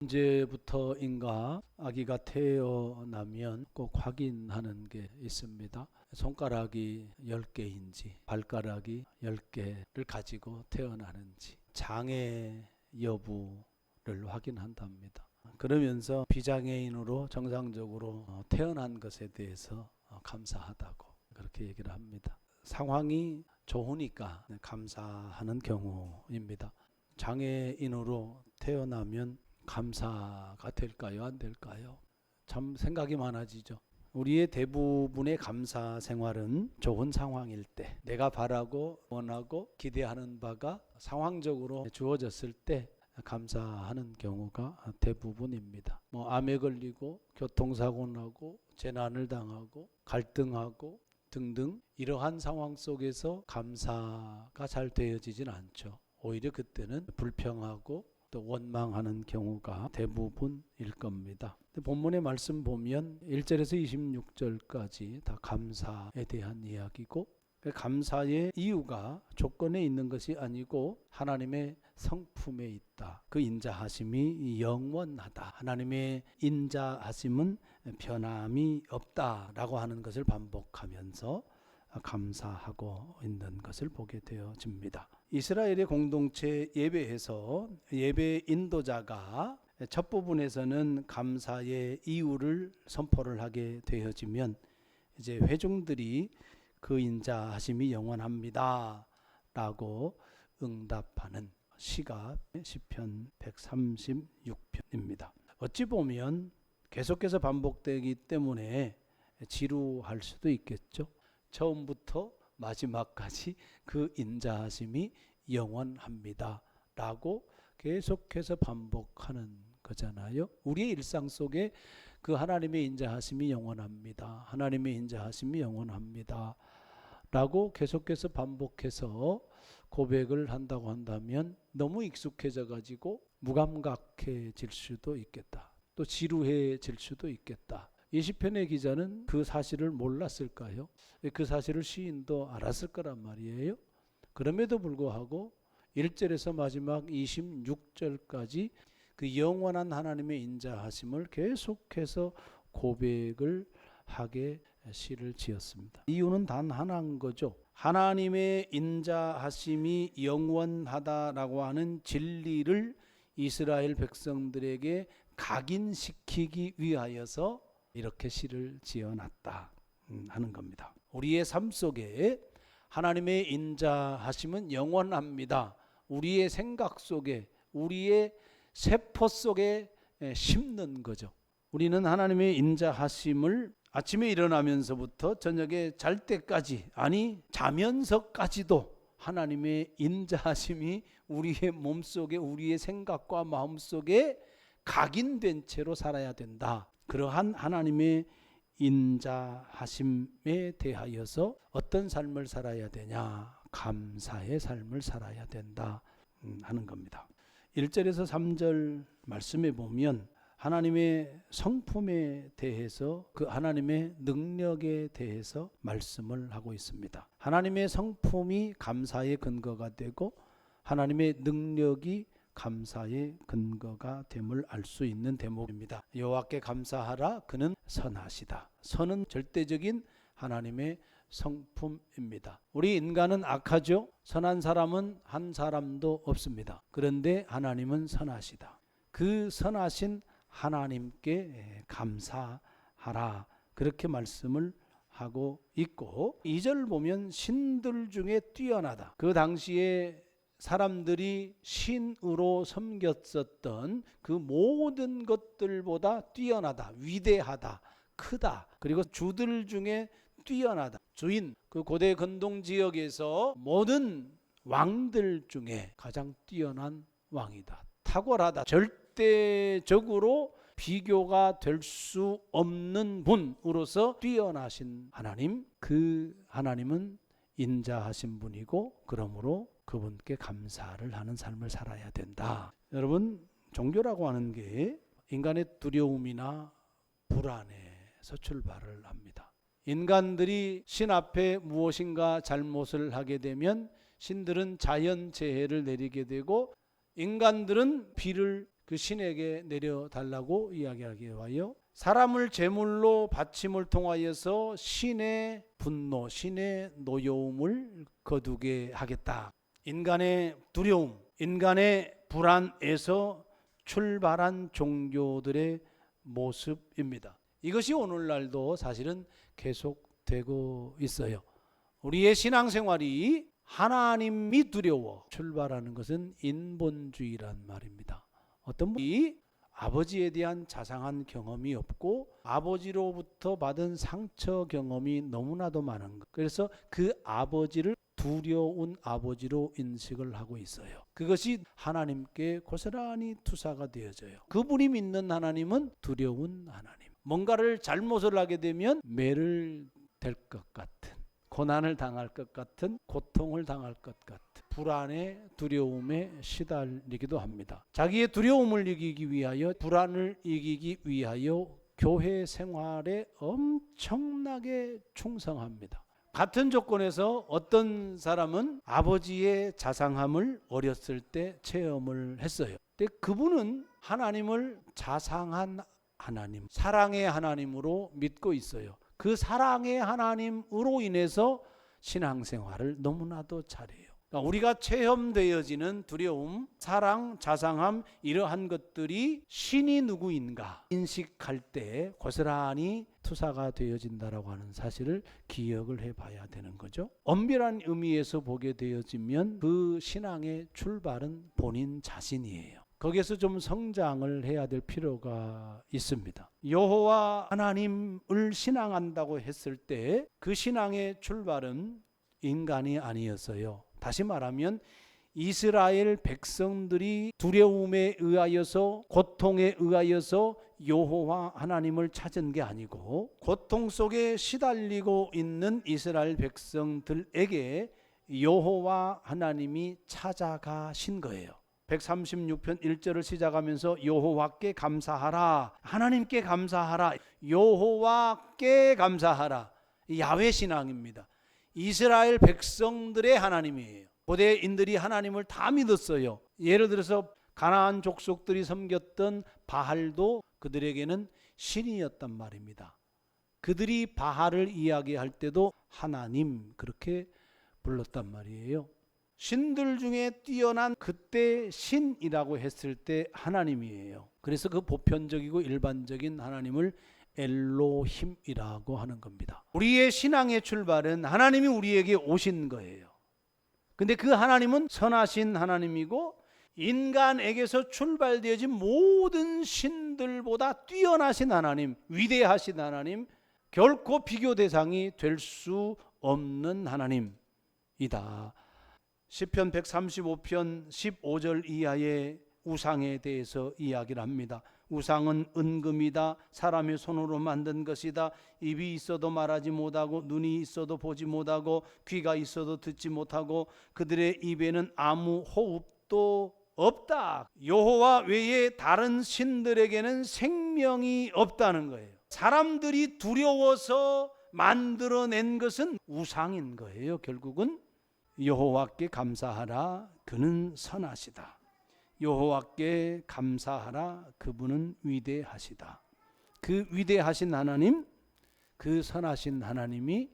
언제부터인가 아기가 태어나면 꼭 확인하는 게 있습니다. 손가락이 10개인지 발가락이 10개를 가지고 태어나는지 장애 여부를 확인한답니다. 그러면서 비장애인으로 정상적으로 태어난 것에 대해서 감사하다고 그렇게 얘기를 합니다. 상황이 좋으니까 감사하는 경우입니다. 장애인으로 태어나면 감사가 될까요? 안 될까요? 참 생각이 많아지죠. 우리의 대부분의 감사 생활은 좋은 상황일 때, 내가 바라고 원하고 기대하는 바가 상황적으로 주어졌을 때 감사하는 경우가 대부분입니다. 암에 걸리고 교통사고 나고 재난을 당하고 갈등하고 등등 이러한 상황 속에서 감사가 잘 되어지진 않죠. 오히려 그때는 불평하고 또 원망하는 경우가 대부분일 겁니다. 본문의 말씀 보면 1절에서 26절까지 다 감사에 대한 이야기고, 감사의 이유가 조건에 있는 것이 아니고 하나님의 성품에 있다. 그 인자하심이 영원하다. 하나님의 인자하심은 변함이 없다라고 하는 것을 반복하면서 감사하고 있는 것을 보게 되어집니다. 이스라엘의 공동체 예배에서 예배 인도자가 첫 부분에서는 감사의 이유를 선포를 하게 되어지면 이제 회중들이 그 인자하심이 영원합니다 라고 응답하는 시가 시편 136편입니다. 어찌 보면 계속해서 반복되기 때문에 지루할 수도 있겠죠. 처음부터 마지막까지 그 인자하심이 영원합니다 라고 계속해서 반복하는 거잖아요. 우리의 일상 속에 그 하나님의 인자하심이 영원합니다, 하나님의 인자하심이 영원합니다 라고 계속해서 반복해서 고백을 한다고 한다면 너무 익숙해져 가지고 무감각해질 수도 있겠다. 또 지루해질 수도 있겠다. 이 시편의 기자는 그 사실을 몰랐을까요? 그 사실을 시인도 알았을 거란 말이에요. 그럼에도 불구하고 1절에서 마지막 26절까지 그 영원한 하나님의 인자하심을 계속해서 고백을 하게 시를 지었습니다. 이유는 단 하나인 거죠. 하나님의 인자하심이 영원하다라고 하는 진리를 이스라엘 백성들에게 각인시키기 위하여서 이렇게 시를 지어놨다 하는 겁니다. 우리의 삶 속에 하나님의 인자하심은 영원합니다. 우리의 생각 속에, 우리의 세포 속에 심는 거죠. 우리는 하나님의 인자하심을 아침에 일어나면서부터 저녁에 잘 때까지, 아니 자면서까지도 하나님의 인자하심이 우리의 몸속에, 우리의 생각과 마음속에 각인된 채로 살아야 된다. 그러한 하나님의 인자하심에 대하여서 어떤 삶을 살아야 되냐? 감사의 삶을 살아야 된다 하는 겁니다. 1절에서 3절 말씀에 보면 하나님의 성품에 대해서, 그 하나님의 능력에 대해서 말씀을 하고 있습니다. 하나님의 성품이 감사의 근거가 되고 하나님의 능력이 감사의 근거가 됨을 알 수 있는 대목입니다. 여호와께 감사하라, 그는 선하시다. 선은 절대적인 하나님의 성품입니다. 우리 인간은 악하죠. 선한 사람은 한 사람도 없습니다. 그런데 하나님은 선하시다. 그 선하신 하나님께 감사하라, 그렇게 말씀을 하고 있고, 2절 보면 신들 중에 뛰어나다. 그 당시에 사람들이 신으로 섬겼었던 그 모든 것들보다 뛰어나다, 위대하다, 크다. 그리고 주들 중에 뛰어나다. 주인, 그 고대 근동 지역에서 모든 왕들 중에 가장 뛰어난 왕이다. 탁월하다. 절대적으로 비교가 될 수 없는 분으로서 뛰어나신 하나님, 그 하나님은 인자하신 분이고, 그러므로 그분께 감사를 하는 삶을 살아야 된다. 여러분, 종교라고 하는 게 인간의 두려움이나 불안에서 출발을 합니다. 인간들이 신 앞에 무엇인가 잘못을 하게 되면 신들은 자연재해를 내리게 되고, 인간들은 비를 그 신에게 내려달라고 이야기하기와요. 사람을 제물로 바침을 통하여서 신의 분노, 신의 노여움을 거두게 하겠다. 인간의 두려움, 인간의 불안에서 출발한 종교들의 모습입니다. 이것이 오늘날도 사실은 계속되고 있어요. 우리의 신앙생활이 하나님이 두려워 출발하는 것은 인본주의란 말입니다. 어떤 분이 아버지에 대한 자상한 경험이 없고 아버지로부터 받은 상처 경험이 너무나도 많은 것. 그래서 그 아버지를 두려운 아버지로 인식을 하고 있어요. 그것이 하나님께 고스란히 투사가 되어져요. 그분이 믿는 하나님은 두려운 하나님. 뭔가를 잘못을 하게 되면 매를 댈 것 같은, 고난을 당할 것 같은, 고통을 당할 것 같은 불안에 두려움에 시달리기도 합니다. 자기의 두려움을 이기기 위하여, 불안을 이기기 위하여 교회 생활에 엄청나게 충성합니다. 같은 조건에서 어떤 사람은 아버지의 자상함을 어렸을 때 체험을 했어요. 근데 그분은 하나님을 자상한 하나님, 사랑의 하나님으로 믿고 있어요. 그 사랑의 하나님으로 인해서 신앙생활을 너무나도 잘해요. 그러니까 우리가 체험되어지는 두려움, 사랑, 자상함 이러한 것들이 신이 누구인가 인식할 때 고스란히 투사가 되어진다라고 하는 사실을 기억을 해봐야 되는 거죠. 엄밀한 의미에서 보게 되어지면 그 신앙의 출발은 본인 자신이에요. 거기에서 좀 성장을 해야 될 필요가 있습니다. 여호와 하나님을 신앙한다고 했을 때 그 신앙의 출발은 인간이 아니었어요. 다시 말하면 이스라엘 백성들이 두려움에 의하여서, 고통에 의하여서 여호와 하나님을 찾은 게 아니고 고통 속에 시달리고 있는 이스라엘 백성들에게 여호와 하나님이 찾아가신 거예요. 136편 1절을 시작하면서 여호와께 감사하라, 하나님께 감사하라, 여호와께 감사하라. 야훼 신앙입니다. 이스라엘 백성들의 하나님이에요. 고대인들이 하나님을 다 믿었어요. 예를 들어서 가나안 족속들이 섬겼던 바알도 그들에게는 신이었단 말입니다. 그들이 바알을 이야기할 때도 하나님 그렇게 불렀단 말이에요. 신들 중에 뛰어난 그때 신이라고 했을 때 하나님이에요. 그래서 그 보편적이고 일반적인 하나님을 엘로힘이라고 하는 겁니다. 우리의 신앙의 출발은 하나님이 우리에게 오신 거예요. 근데 그 하나님은 선하신 하나님이고 인간에게서 출발되어진 모든 신들보다 뛰어나신 하나님, 위대하신 하나님, 결코 비교 대상이 될 수 없는 하나님이다. 시편 135편 15절 이하의 우상에 대해서 이야기를 합니다. 우상은 은금이다. 사람의 손으로 만든 것이다. 입이 있어도 말하지 못하고 눈이 있어도 보지 못하고 귀가 있어도 듣지 못하고 그들의 입에는 아무 호흡도 없다. 여호와 외에 다른 신들에게는 생명이 없다는 거예요. 사람들이 두려워서 만들어낸 것은 우상인 거예요. 결국은 여호와께 감사하라, 그는 선하시다. 여호와께 감사하라, 그분은 위대하시다. 그 위대하신 하나님, 그 선하신 하나님이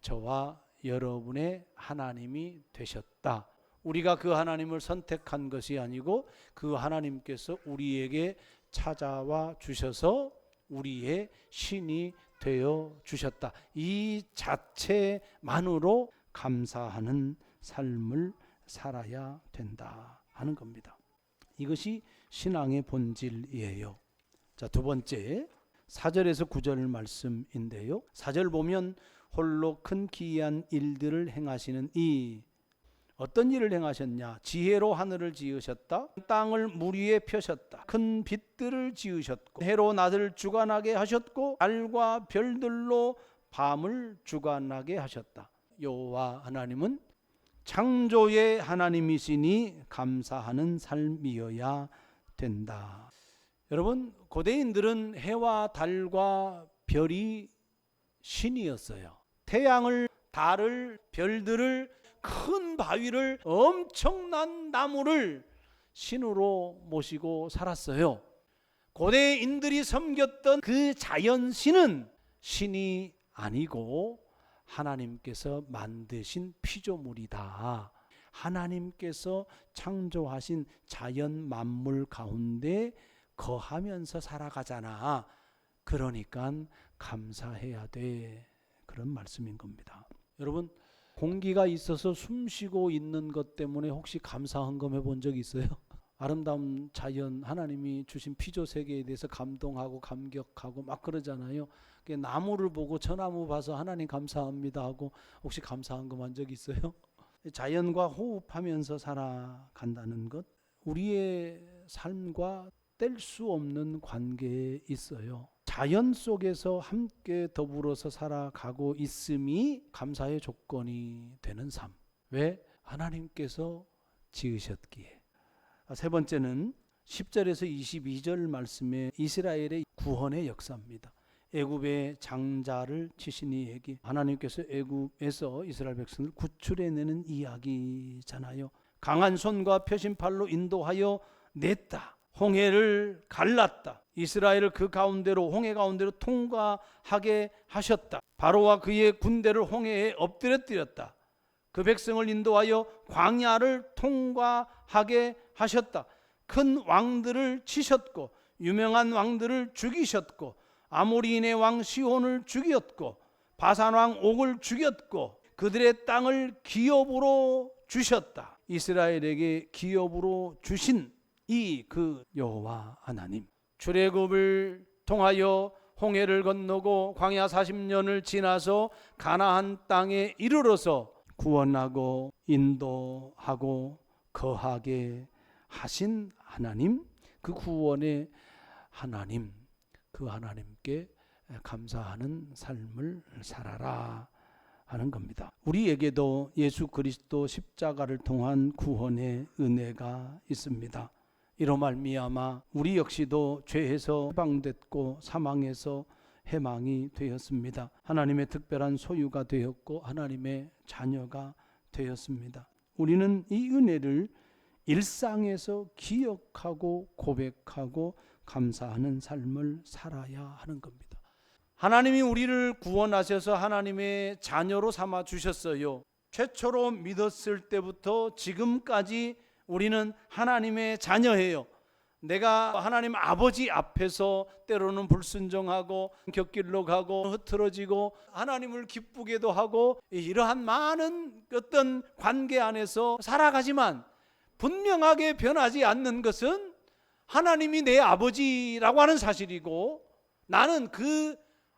저와 여러분의 하나님이 되셨다. 우리가 그 하나님을 선택한 것이 아니고 그 하나님께서 우리에게 찾아와 주셔서 우리의 신이 되어 주셨다. 이 자체만으로 감사하는 삶을 살아야 된다 하는 겁니다. 이것이 신앙의 본질이에요. 자, 두 번째 4절에서 9절 말씀인데요. 4절 보면 홀로 큰 기이한 일들을 행하시는 이, 어떤 일을 행하셨냐? 지혜로 하늘을 지으셨다. 땅을 물 위에 펴셨다. 큰 빛들을 지으셨고 해로 낮을 주관하게 하셨고 달과 별들로 밤을 주관하게 하셨다. 여호와 하나님은 창조의 하나님이시니 감사하는 삶이어야 된다. 여러분, 고대인들은 해와 달과 별이 신이었어요. 태양을, 달을, 별들을, 큰 바위를, 엄청난 나무를 신으로 모시고 살았어요. 고대인들이 섬겼던 그 자연신은 신이 아니고 하나님께서 만드신 피조물이다. 하나님께서 창조하신 자연 만물 가운데 거하면서 살아가잖아. 그러니까 감사해야 돼. 그런 말씀인 겁니다. 여러분, 공기가 있어서 숨쉬고 있는 것 때문에 혹시 감사 헌금해 본 적 있어요? 아름다운 자연, 하나님이 주신 피조 세계에 대해서 감동하고 감격하고 막 그러잖아요. 나무를 보고 저 나무 봐서 하나님 감사합니다 하고 혹시 감사 헌금 한 적 있어요? 자연과 호흡하면서 살아간다는 것, 우리의 삶과 뗄 수 없는 관계에 있어요. 자연 속에서 함께 더불어서 살아가고 있음이 감사의 조건이 되는 삶. 왜? 하나님께서 지으셨기에. 세 번째는 10절에서 22절 말씀에 이스라엘의 구원의 역사입니다. 애굽의 장자를 치신 이 얘기, 하나님께서 애굽에서 이스라엘 백성을 구출해내는 이야기잖아요. 강한 손과 표심팔로 인도하여 냈다. 홍해를 갈랐다. 이스라엘을 그 가운데로, 홍해 가운데로 통과하게 하셨다. 바로와 그의 군대를 홍해에 엎드려뜨렸다. 그 백성을 인도하여 광야를 통과하게 하셨다. 큰 왕들을 치셨고 유명한 왕들을 죽이셨고 아모리인의 왕 시혼을 죽였고 바산 왕 옥을 죽였고 그들의 땅을 기업으로 주셨다. 이스라엘에게 기업으로 주신 이 그 여호와 하나님, 출애굽을 통하여 홍해를 건너고 광야 40년을 지나서 가나안 땅에 이르러서 구원하고 인도하고 거하게 하신 하나님, 그 구원의 하나님, 그 하나님께 감사하는 삶을 살아라 하는 겁니다. 우리에게도 예수 그리스도 십자가를 통한 구원의 은혜가 있습니다. 이로 말미암아 우리 역시도 죄에서 해방됐고 사망에서 해방이 되었습니다. 하나님의 특별한 소유가 되었고 하나님의 자녀가 되었습니다. 우리는 이 은혜를 일상에서 기억하고 고백하고 감사하는 삶을 살아야 하는 겁니다. 하나님이 우리를 구원하셔서 하나님의 자녀로 삼아 주셨어요. 최초로 믿었을 때부터 지금까지 우리는 하나님의 자녀예요. 내가 하나님 아버지 앞에서 때로는 불순종하고 곁길로 가고 흐트러지고 하나님을 기쁘게도 하고 이러한 많은 어떤 관계 안에서 살아가지만 분명하게 변하지 않는 것은 하나님이 내 아버지라고 하는 사실이고 나는 그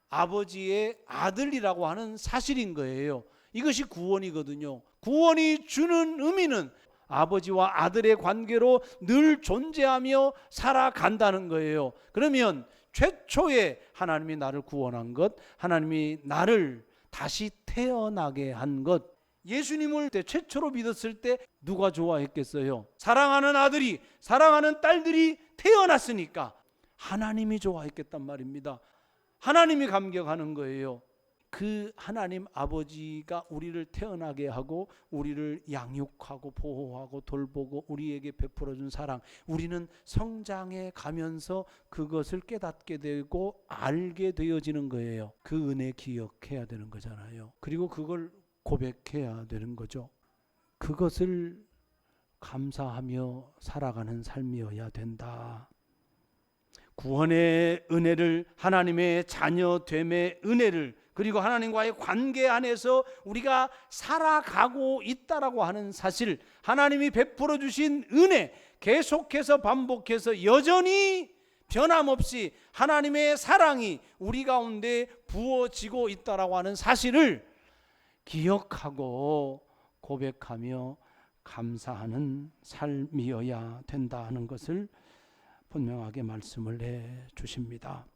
아버지의 아들이라고 하는 사실인 거예요. 이것이 구원이거든요. 구원이 주는 의미는 아버지와 아들의 관계로 늘 존재하며 살아간다는 거예요. 그러면 최초에 하나님이 나를 구원한 것, 하나님이 나를 다시 태어나게 한 것, 예수님을 최초로 믿었을 때 누가 좋아했겠어요? 사랑하는 아들이, 사랑하는 딸들이 태어났으니까 하나님이 좋아했겠단 말입니다. 하나님이 감격하는 거예요. 그 하나님 아버지가 우리를 태어나게 하고 우리를 양육하고 보호하고 돌보고 우리에게 베풀어 준 사랑, 우리는 성장해 가면서 그것을 깨닫게 되고 알게 되어지는 거예요. 그 은혜 기억해야 되는 거잖아요. 그리고 그걸 고백해야 되는 거죠. 그것을 감사하며 살아가는 삶이어야 된다. 구원의 은혜를, 하나님의 자녀됨의 은혜를, 그리고 하나님과의 관계 안에서 우리가 살아가고 있다라고 하는 사실, 하나님이 베풀어 주신 은혜, 계속해서 반복해서 여전히 변함없이 하나님의 사랑이 우리 가운데 부어지고 있다라고 하는 사실을 기억하고 고백하며 감사하는 삶이어야 된다 하는 것을 분명하게 말씀을 해 주십니다.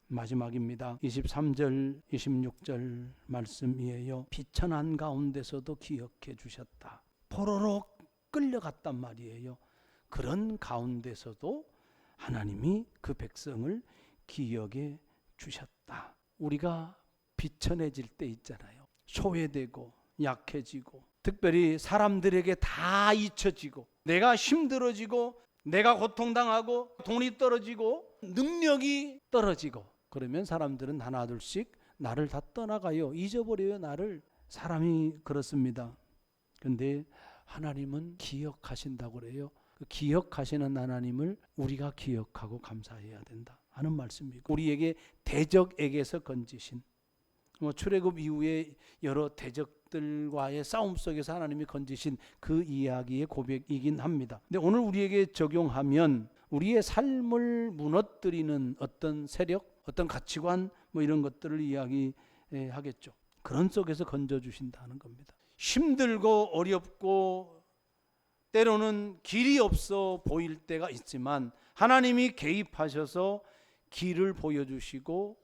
마지막입니다. 23절 26절 말씀이에요. 비천한 가운데서도 기억해 주셨다. 포로로 끌려갔단 말이에요. 그런 가운데서도 하나님이 그 백성을 기억해 주셨다. 우리가 비천해질 때 있잖아요. 소외되고 약해지고 특별히 사람들에게 다 잊혀지고 내가 힘들어지고 내가 고통당하고 돈이 떨어지고 능력이 떨어지고 그러면 사람들은 하나둘씩 나를 다 떠나가요. 잊어버려요, 나를. 사람이 그렇습니다. 그런데 하나님은 기억하신다고 그래요. 그 기억하시는 하나님을 우리가 기억하고 감사해야 된다 하는 말씀이고, 우리에게 대적에게서 건지신, 출애굽 이후에 여러 대적들과의 싸움 속에서 하나님이 건지신 그 이야기의 고백이긴 합니다. 근데 오늘 우리에게 적용하면 우리의 삶을 무너뜨리는 어떤 세력, 어떤 가치관 이런 것들을 이야기하겠죠. 그런 속에서 건져주신다는 겁니다. 힘들고 어렵고 때로는 길이 없어 보일 때가 있지만 하나님이 개입하셔서 길을 보여주시고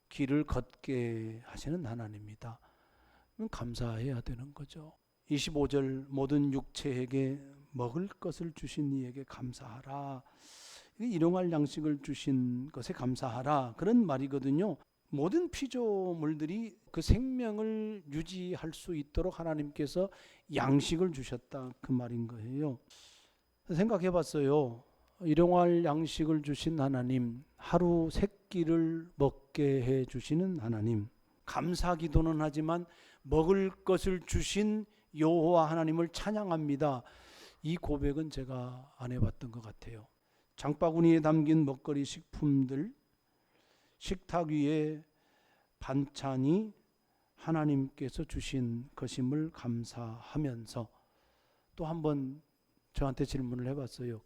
길을 걷게 하시는 하나님이다. 감사해야 되는 거죠. 25절 모든 육체에게 먹을 것을 주신 이에게 감사하라. 일용할 양식을 주신 것에 감사하라. 그런 말이거든요. 모든 피조물들이 그 생명을 유지할 수 있도록 하나님께서 양식을 주셨다, 그 말인 거예요. 생각해 봤어요. 일용할 양식을 주신 하나님, 하루 세 끼를 먹게 해 주시는 하나님, 감사기도는 하지만 먹을 것을 주신 여호와 하나님을 찬양합니다. 이 고백은 제가 안 해봤던 것 같아요. 장바구니에 담긴 먹거리 식품들, 식탁 위에 반찬이 하나님께서 주신 것임을 감사하면서 또 한번 저한테 질문을 해봤어요.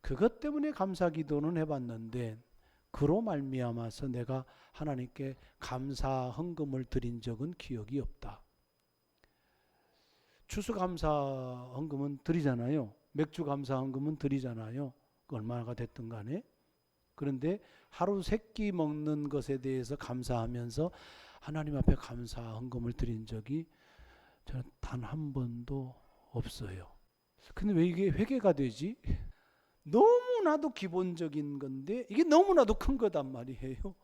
그것 때문에 감사기도는 해봤는데 그로 말미암아서 내가 하나님께 감사 헌금을 드린 적은 기억이 없다. 추수감사 헌금은 드리잖아요. 맥주 감사 헌금은 드리잖아요. 얼마가 됐든 간에. 그런데 하루 세 끼 먹는 것에 대해서 감사하면서 하나님 앞에 감사 헌금을 드린 적이 저는 단 한 번도 없어요. 근데 왜 이게 회개가 되지? 너무나도 기본적인 건데 이게 너무나도 큰 거단 말이에요.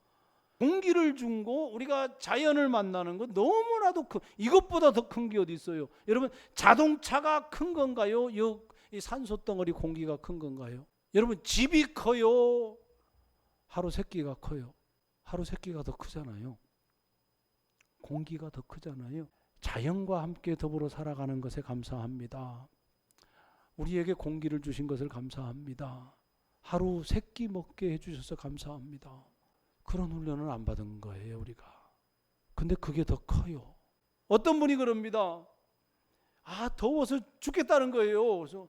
공기를 준 거, 우리가 자연을 만나는 거 너무나도 이것보다 더 큰 게 어디 있어요? 여러분, 자동차가 큰 건가요? 이 산소덩어리 공기가 큰 건가요? 여러분, 집이 커요? 하루 세 끼가 커요? 하루 세 끼가 더 크잖아요. 공기가 더 크잖아요. 자연과 함께 더불어 살아가는 것에 감사합니다. 우리에게 공기를 주신 것을 감사합니다. 하루 세 끼 먹게 해주셔서 감사합니다. 그런 훈련을 안 받은 거예요, 우리가. 근데 그게 더 커요. 어떤 분이 그럽니다. 더워서 죽겠다는 거예요. 그래서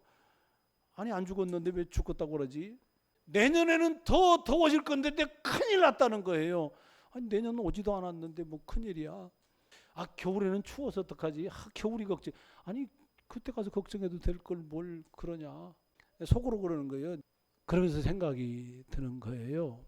아니, 안 죽었는데 왜 죽겠다고 그러지? 내년에는 더 더워질 건데 큰일 났다는 거예요. 아니, 내년 오지도 않았는데 뭐 큰일이야. 겨울에는 추워서 어떡하지? 겨울이 걱정. 아니, 그때 가서 걱정해도 될 걸 뭘 그러냐. 속으로 그러는 거예요. 그러면서 생각이 드는 거예요.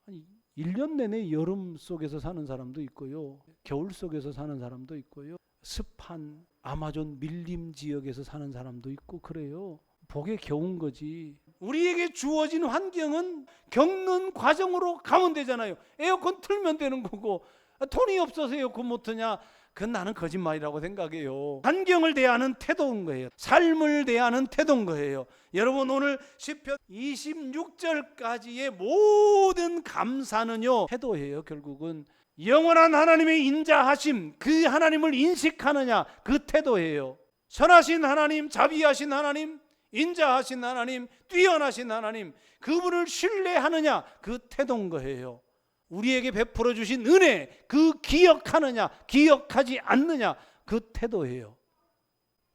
아니, 1년 내내 여름 속에서 사는 사람도 있고요. 겨울 속에서 사는 사람도 있고요. 습한 아마존 밀림 지역에서 사는 사람도 있고 그래요. 복에 겨운 거지. 우리에게 주어진 환경은 겪는 과정으로 가면 되잖아요. 에어컨 틀면 되는 거고, 돈이 없어서 에어컨 못 트냐? 그건 나는 거짓말이라고 생각해요. 환경을 대하는 태도인 거예요. 삶을 대하는 태도인 거예요. 여러분, 오늘 시편 26절까지의 모든 감사는요, 태도예요. 결국은 영원한 하나님의 인자하심, 그 하나님을 인식하느냐, 그 태도예요. 선하신 하나님, 자비하신 하나님, 인자하신 하나님, 뛰어나신 하나님, 그분을 신뢰하느냐, 그 태도인 거예요. 우리에게 베풀어 주신 은혜, 그 기억하느냐, 기억하지 않느냐, 그 태도예요.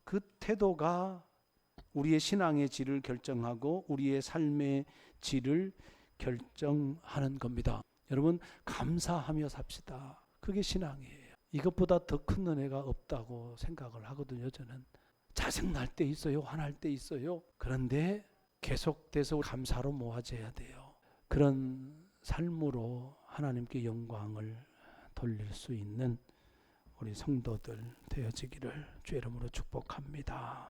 그 태도가 우리의 신앙의 질을 결정하고 우리의 삶의 질을 결정하는 겁니다. 여러분, 감사하며 삽시다. 그게 신앙이에요. 이것보다 더 큰 은혜가 없다고 생각을 하거든요. 저는 짜증날 때 있어요. 화날 때 있어요. 그런데 계속돼서 감사로 모아져야 돼요. 그런 삶으로 하나님께 영광을 돌릴 수 있는 우리 성도들 되어지기를 주의 이름으로 축복합니다.